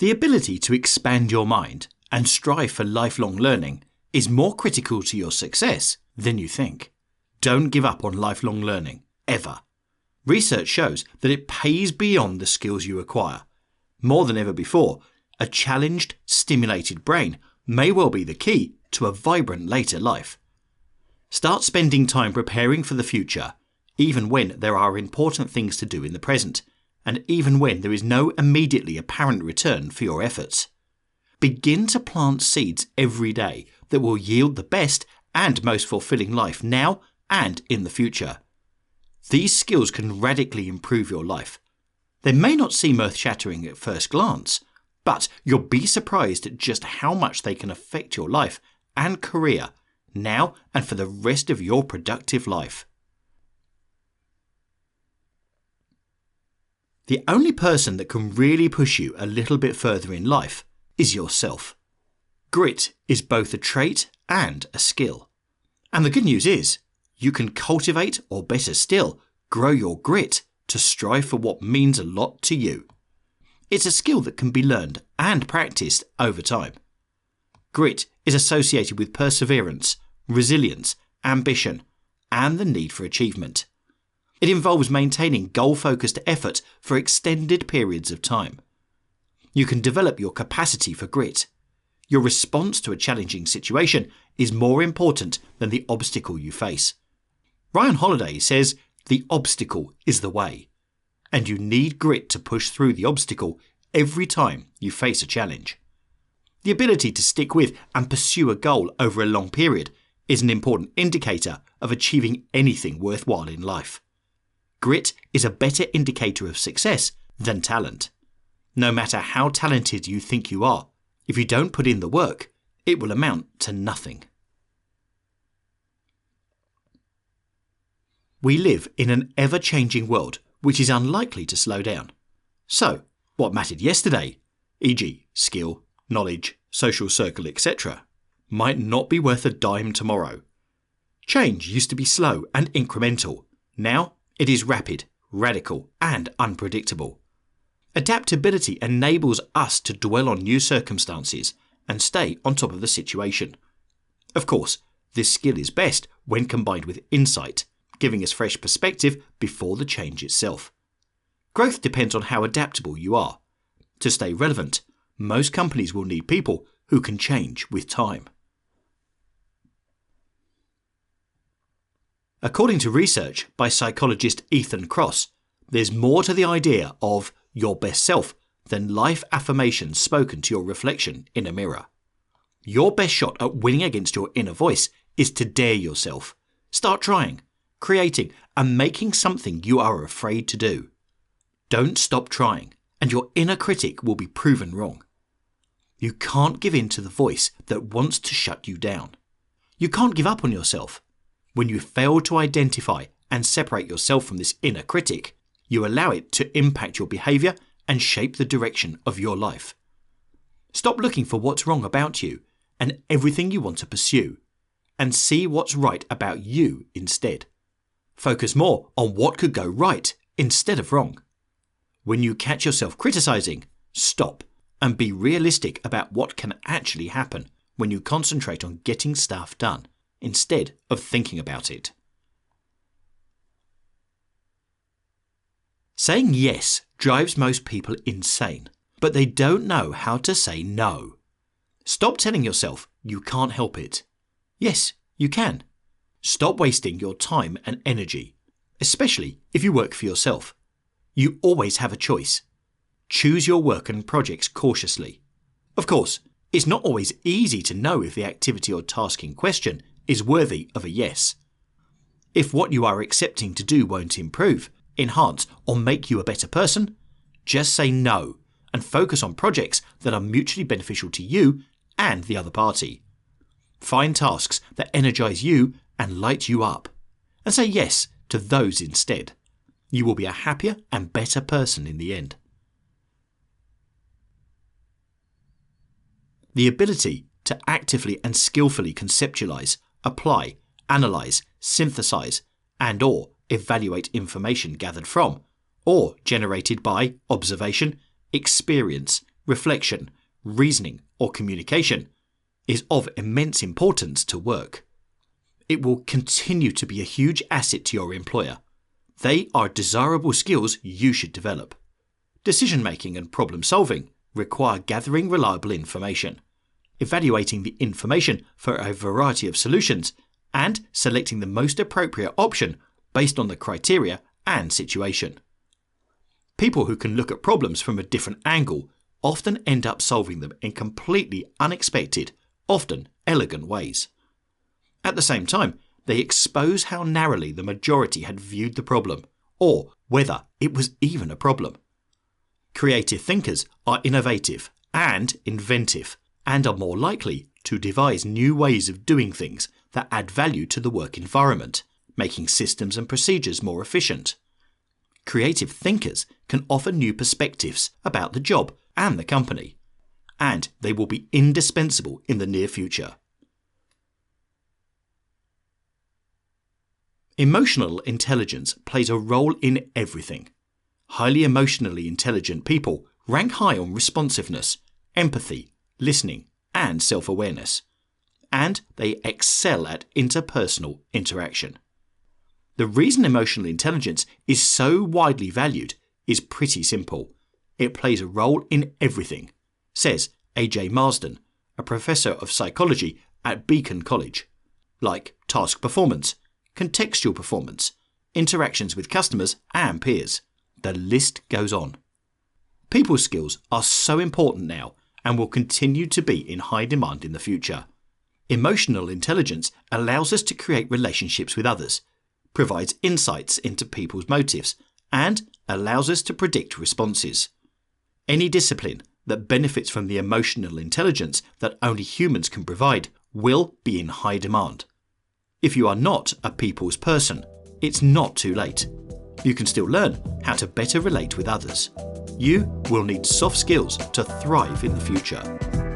The ability to expand your mind and strive for lifelong learning is more critical to your success than you think. Don't give up on lifelong learning, ever. Research shows that it pays beyond the skills you acquire. More than ever before, a challenged, stimulated brain may well be the key to a vibrant later life. Start spending time preparing for the future, even when there are important things to do in the present, and even when there is no immediately apparent return for your efforts. Begin to plant seeds every day that will yield the best and most fulfilling life now and in the future. These skills can radically improve your life. They may not seem earth-shattering at first glance, but you'll be surprised at just how much they can affect your life and career now and for the rest of your productive life. The only person that can really push you a little bit further in life is yourself. Grit is both a trait and a skill. And the good news is, you can cultivate, or better still, grow your grit to strive for what means a lot to you. It's a skill that can be learned and practiced over time. Grit is associated with perseverance, resilience, ambition, and the need for achievement. It involves maintaining goal-focused effort for extended periods of time. You can develop your capacity for grit. Your response to a challenging situation is more important than the obstacle you face. Ryan Holiday says, "The obstacle is the way," and you need grit to push through the obstacle every time you face a challenge. The ability to stick with and pursue a goal over a long period is an important indicator of achieving anything worthwhile in life. Grit is a better indicator of success than talent. No matter how talented you think you are, if you don't put in the work, it will amount to nothing. We live in an ever-changing world which is unlikely to slow down. So, what mattered yesterday, e.g. skill, knowledge, social circle, etc., might not be worth a dime tomorrow. Change used to be slow and incremental. Now, it is rapid, radical, and unpredictable. Adaptability enables us to dwell on new circumstances and stay on top of the situation. Of course, this skill is best when combined with insight, giving us fresh perspective before the change itself. Growth depends on how adaptable you are. To stay relevant, most companies will need people who can change with time. According to research by psychologist Ethan Kross, there's more to the idea of your best self than life affirmations spoken to your reflection in a mirror. Your best shot at winning against your inner voice is to dare yourself. Start trying, creating, and making something you are afraid to do. Don't stop trying, and your inner critic will be proven wrong. You can't give in to the voice that wants to shut you down. You can't give up on yourself. When you fail to identify and separate yourself from this inner critic, you allow it to impact your behaviour and shape the direction of your life. Stop looking for what's wrong about you and everything you want to pursue, and see what's right about you instead. Focus more on what could go right instead of wrong. When you catch yourself criticising, stop and be realistic about what can actually happen when you concentrate on getting stuff done instead of thinking about it. Saying yes drives most people insane, but they don't know how to say no. Stop telling yourself you can't help it. Yes, you can. Stop wasting your time and energy, especially if you work for yourself. You always have a choice. Choose your work and projects cautiously. Of course, it's not always easy to know if the activity or task in question is worthy of a yes. If what you are accepting to do won't improve, enhance, or make you a better person, just say no and focus on projects that are mutually beneficial to you and the other party. Find tasks that energize you and light you up, and say yes to those instead. You will be a happier and better person in the end. The ability to actively and skillfully conceptualize, apply, analyze, synthesize, and/or evaluate information gathered from, or generated by observation, experience, reflection, reasoning, or communication, is of immense importance to work. It will continue to be a huge asset to your employer. They are desirable skills you should develop. Decision-making and problem-solving require gathering reliable information, evaluating the information for a variety of solutions, and selecting the most appropriate option based on the criteria and situation. People who can look at problems from a different angle often end up solving them in completely unexpected, often elegant ways. At the same time, they expose how narrowly the majority had viewed the problem, or whether it was even a problem. Creative thinkers are innovative and inventive, and are more likely to devise new ways of doing things that add value to the work environment, making systems and procedures more efficient. Creative thinkers can offer new perspectives about the job and the company, and they will be indispensable in the near future. Emotional intelligence plays a role in everything. Highly emotionally intelligent people rank high on responsiveness, empathy, listening, and self-awareness, and they excel at interpersonal interaction. The reason emotional intelligence is so widely valued is pretty simple. It plays a role in everything, says A.J. Marsden, a professor of psychology at Beacon College, like task performance, contextual performance, interactions with customers and peers. The list goes on. People skills are so important now and will continue to be in high demand in the future. Emotional intelligence allows us to create relationships with others, provides insights into people's motives, and allows us to predict responses. Any discipline that benefits from the emotional intelligence that only humans can provide will be in high demand. If you are not a people's person, it's not too late. You can still learn how to better relate with others. You will need soft skills to thrive in the future.